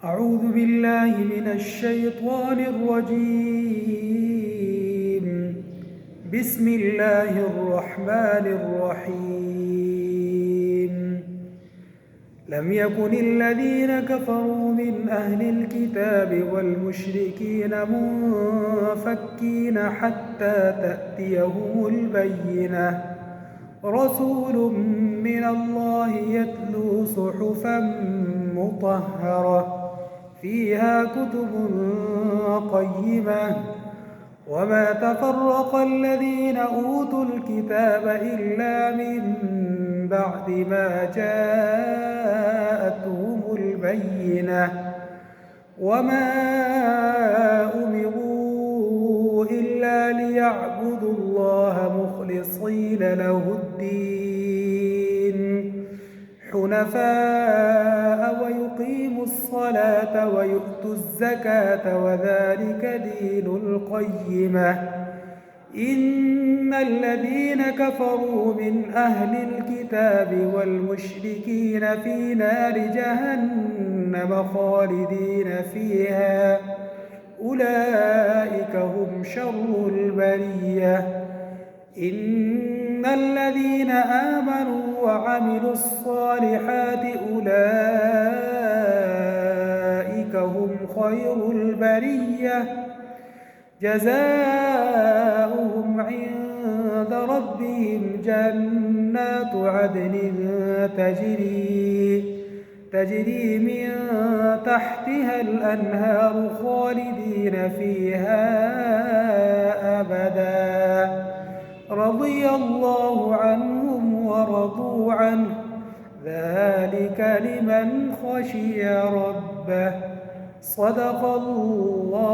أعوذ بالله من الشيطان الرجيم. بسم الله الرحمن الرحيم. لم يكن الذين كفروا من أهل الكتاب والمشركين منفكين حتى تأتيهم البينة. رسول من الله يتلو صحفا مطهرة فيها كتب قيمة. وما تفرق الذين أوتوا الكتاب إلا من بعد ما جاءتهم البينة. وما أمروا إلا ليعبدوا الله مخلصين له الدين حنفاء ويقيموا الصلاة ويؤتوا الزكاة وذلك دين القيمة. إن الذين كفروا من أهل الكتاب والمشركين في نار جهنم خالدين فيها أولئك هم شر البرية. إن الذين آمنوا وعملوا الصالحات أولئك هم خير البرية جزاؤهم عند ربهم جنات عدن تجري من تحتها الأنهار خالدين فيها أبدا رضي الله عنهم ورضوا عنه ذلك لمن خشي ربه. صدق الله